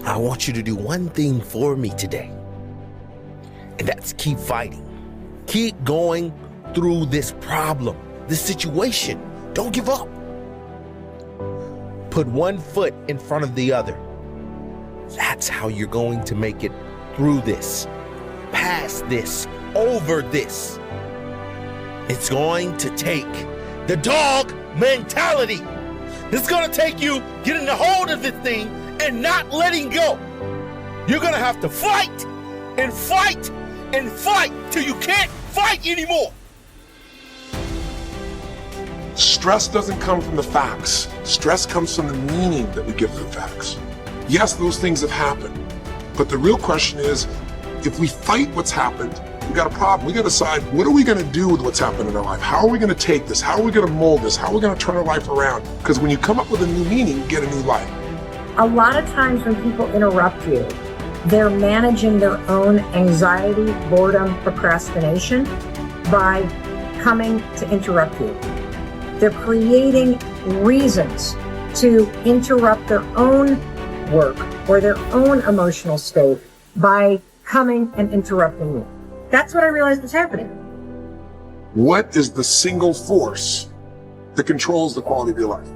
I want you to do one thing for me today. And that's keep fighting. Keep going through this problem, this situation. Don't give up. Put one foot in front of the other. That's how you're going to make it through this, past this, over this. It's going to take the dog mentality. It's going to take you getting a hold of this thing and not letting go. You're going to have to fight and fight and fight till you can't fight anymore. Stress doesn't come from the facts. Stress comes from the meaning that we give to the facts. Yes, those things have happened. But the real question is, if we fight what's happened, we got a problem. We got to decide, what are we going to do with what's happened in our life? How are we going to take this? How are we going to mold this? How are we going to turn our life around? Because when you come up with a new meaning, you get a new life. A lot of times when people interrupt you, they're managing their own anxiety, boredom, procrastination by coming to interrupt you. They're creating reasons to interrupt their own work or their own emotional state by coming and interrupting you. That's what I realized was happening. What is the single force that controls the quality of your life?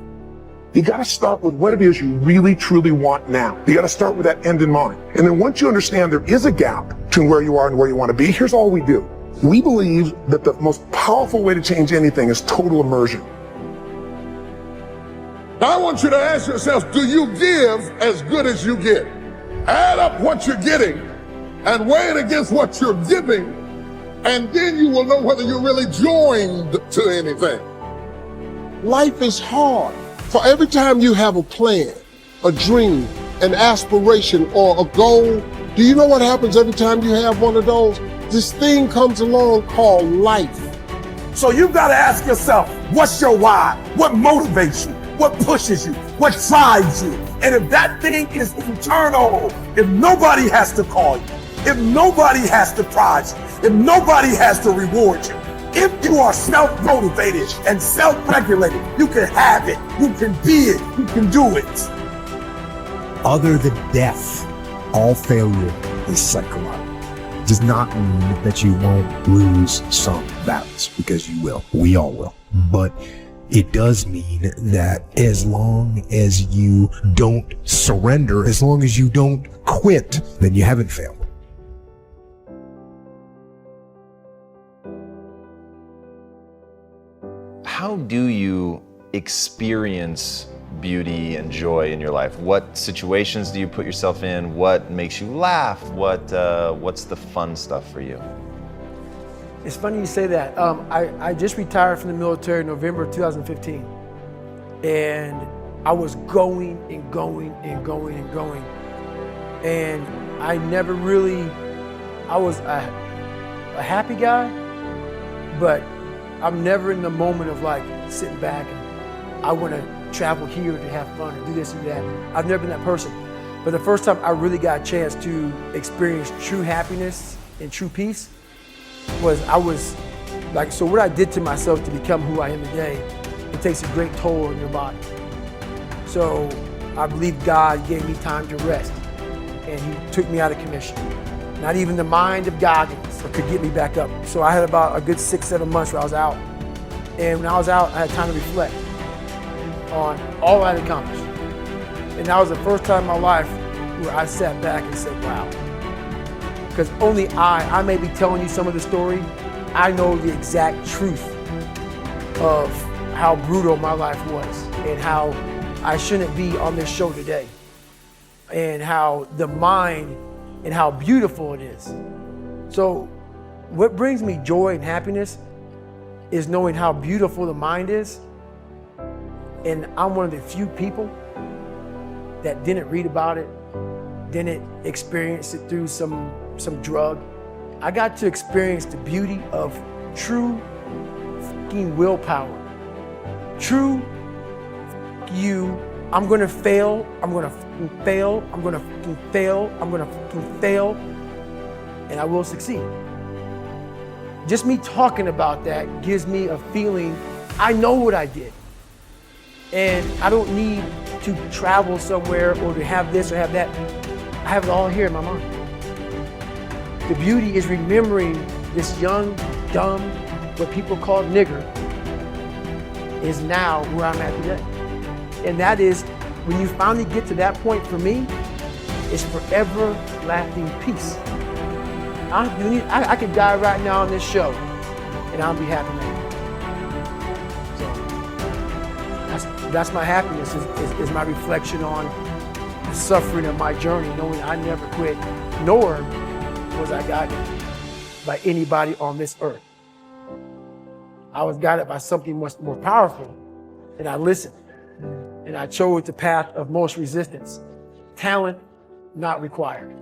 You got to start with what it is you really, truly want now. You got to start with that end in mind. And then once you understand there is a gap between where you are and where you want to be, here's all we do. We believe that the most powerful way to change anything is total immersion. Now I want you to ask yourself, do you give as good as you get? Add up what you're getting and weigh it against what you're giving, and then you will know whether you're really joined to anything. Life is hard. For every time you have a plan, a dream, an aspiration, or a goal, do you know what happens every time you have one of those? This thing comes along called life. So you've got to ask yourself, what's your why? What motivates you? What pushes you? What drives you? And if that thing is internal, if nobody has to call you, if nobody has to prize you, if nobody has to reward you, if you are self-motivated and self-regulated, you can have it, you can be it, you can do it. Other than death, all failure is psychological. It does not mean that you won't lose some battles, because you will. We all will. But it does mean that as long as you don't surrender, as long as you don't quit, then you haven't failed. How do you experience beauty and joy in your life? What situations do you put yourself in? What makes you laugh? What's the fun stuff for you? It's funny you say that. I just retired from the military in November 2015. And I was going and going and going and going. And I never really, I was a happy guy, but I'm never in the moment of like sitting back and I want to travel here to have fun and do this and that. I've never been that person. But the first time I really got a chance to experience true happiness and true peace was so what I did to myself to become who I am today, it takes a great toll on your body. So I believe God gave me time to rest and he took me out of commission. Not even the mind of Goggins could get me back up. So I had about a good 6-7 months where I was out. And when I was out, I had time to reflect on all I had accomplished. And that was the first time in my life where I sat back and said, wow. Because only I may be telling you some of the story, I know the exact truth of how brutal my life was and how I shouldn't be on this show today. And how the mind and how beautiful it is. So what brings me joy and happiness is knowing how beautiful the mind is. And I'm one of the few people that didn't read about it, didn't experience it through some drug. I got to experience the beauty of true fucking willpower. True you. I'm gonna fail, I'm gonna fucking fail, I'm gonna fucking fail, I'm gonna fucking fail, and I will succeed. Just me talking about that gives me a feeling, I know what I did. And I don't need to travel somewhere or to have this or have that. I have it all here in my mind. The beauty is remembering this young, dumb, what people call nigger, is now where I'm at today. And that is, when you finally get to that point for me, it's forever lasting peace. I could die right now on this show, and I'll be happy man. So that's my happiness, is my reflection on the suffering of my journey, knowing I never quit, nor was I guided by anybody on this earth. I was guided by something much more powerful, and I listened, and I chose the path of most resistance. Talent not required.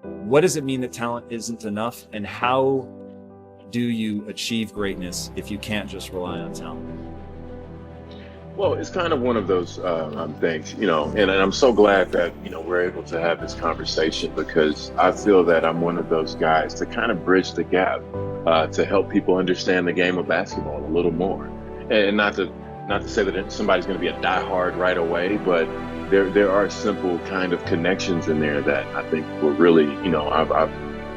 What does it mean that talent isn't enough, and how do you achieve greatness if you can't just rely on talent? Well, it's kind of one of those things, and I'm so glad that, we're able to have this conversation, because I feel that I'm one of those guys to kind of bridge the gap to help people understand the game of basketball a little more. And not to say that somebody's going to be a diehard right away, but there are simple kind of connections in there that I think will really, I've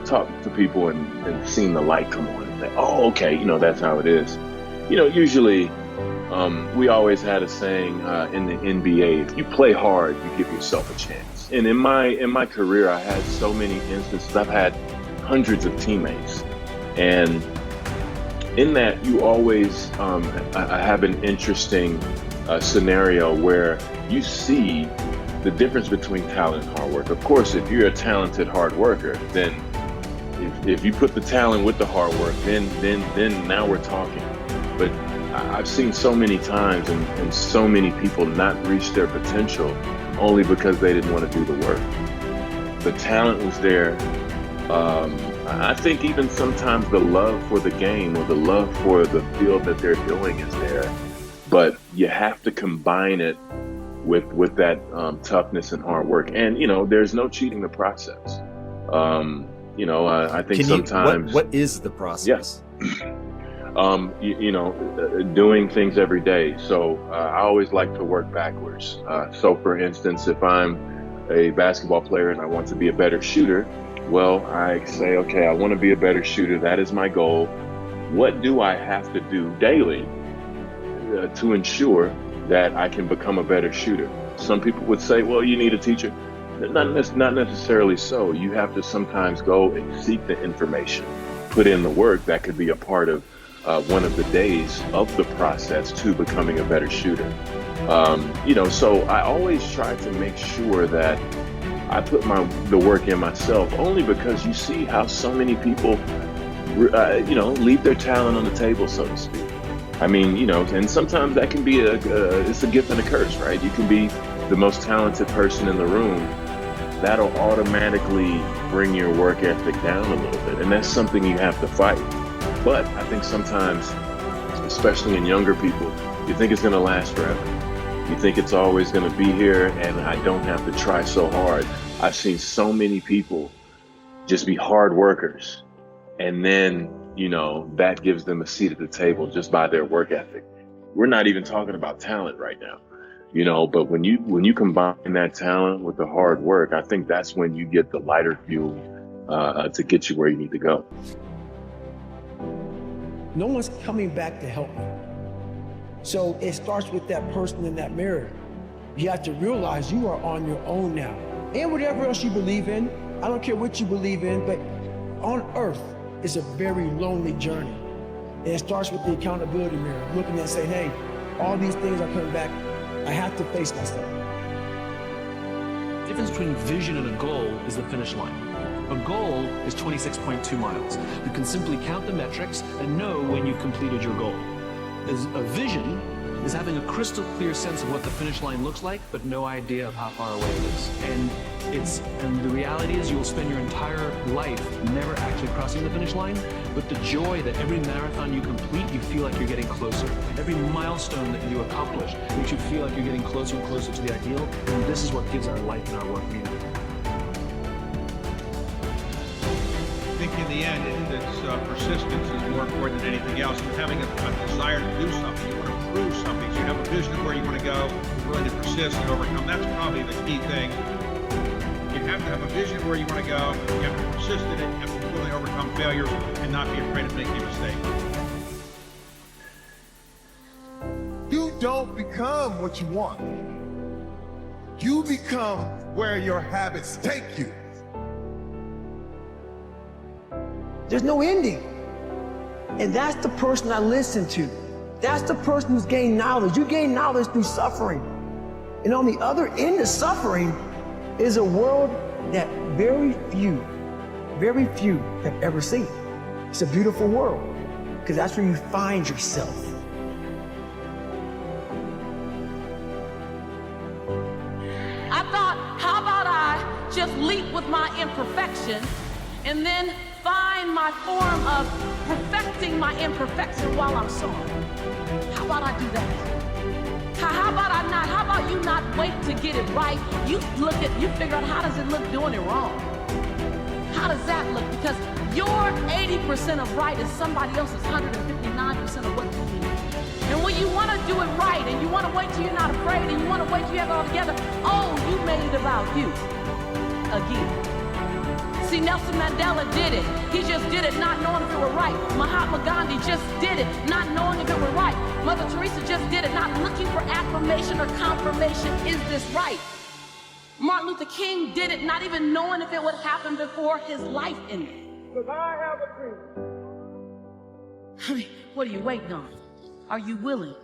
talked to people and seen the light come on and say, oh, okay, that's how it is. Usually we always had a saying in the NBA, if you play hard, you give yourself a chance. And in my career, I had so many instances. I've had hundreds of teammates. And in that, you always I have an interesting scenario where you see the difference between talent and hard work. Of course, if you're a talented hard worker, then if you put the talent with the hard work, then now we're talking. But I've seen so many times and so many people not reach their potential only because they didn't want to do the work. The talent was there. I think even sometimes the love for the game or the love for the field that they're doing is there, but you have to combine it with that toughness and hard work. And, there's no cheating the process. I think sometimes... What is the process? Yes. Doing things every day. So I always like to work backwards. So for instance, if I'm a basketball player and I want to be a better shooter, well, I say, okay, I want to be a better shooter. That is my goal. What do I have to do daily to ensure that I can become a better shooter? Some people would say, well, you need a teacher. Not necessarily so. You have to sometimes go and seek the information, put in the work. That could be a part of one of the days of the process to becoming a better shooter. So I always try to make sure that I put the work in myself, only because you see how so many people, leave their talent on the table, so to speak. I mean, and sometimes that can be it's a gift and a curse, right? You can be the most talented person in the room. That'll automatically bring your work ethic down a little bit. And that's something you have to fight. But I think sometimes, especially in younger people, you think it's going to last forever. You think it's always going to be here and I don't have to try so hard. I've seen so many people just be hard workers, and then, that gives them a seat at the table just by their work ethic. We're not even talking about talent right now, but when you combine that talent with the hard work, I think that's when you get the lighter fuel to get you where you need to go. No one's coming back to help me. So it starts with that person in that mirror. You have to realize you are on your own now. And whatever else you believe in, I don't care what you believe in, but on earth, it's a very lonely journey. And it starts with the accountability mirror, looking and saying, hey, all these things are coming back. I have to face myself. The difference between vision and a goal is the finish line. A goal is 26.2 miles. You can simply count the metrics and know when you've completed your goal. A vision is having a crystal clear sense of what the finish line looks like, but no idea of how far away it is. And the reality is you will spend your entire life never actually crossing the finish line, but the joy that every marathon you complete, you feel like you're getting closer. Every milestone that you accomplish makes you feel like you're getting closer and closer to the ideal, and this is what gives our life and our work meaning. I think in the end, persistence is more important than anything else. And having a desire to do something, you want to prove something, so you have a vision of where you want to go, you're willing to persist and overcome. That's probably the key thing. You have to have a vision where you want to go. You have to be persistent and you have to be willing to overcome failures and not be afraid of making a mistake. You don't become what you want. You become where your habits take you. There's no ending. And that's the person I listen to. That's the person who's gained knowledge. You gain knowledge through suffering. And on the other end of suffering is a world that very few have ever seen. It's a beautiful world because that's where you find yourself. I thought, how about I just leap with my imperfection and then find my form of perfecting my imperfection while I'm sorry. How about I do that? How about you not wait to get it right? You figure out how does it look doing it wrong? How does that look? Because your 80% of right is somebody else's 159% of what you need. And when you want to do it right and you want to wait till you're not afraid and you want to wait till you have it all together, oh, you made it about you again. See, Nelson Mandela did it. He just did it not knowing if it were right. Mahatma Gandhi just did it not knowing if it were right. Mother Teresa just did it not looking for affirmation or confirmation. Is this right? Martin Luther King did it not even knowing if it would happen before his life ended. Because I have a dream. I mean, what are you waiting on? Are you willing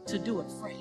to do it free?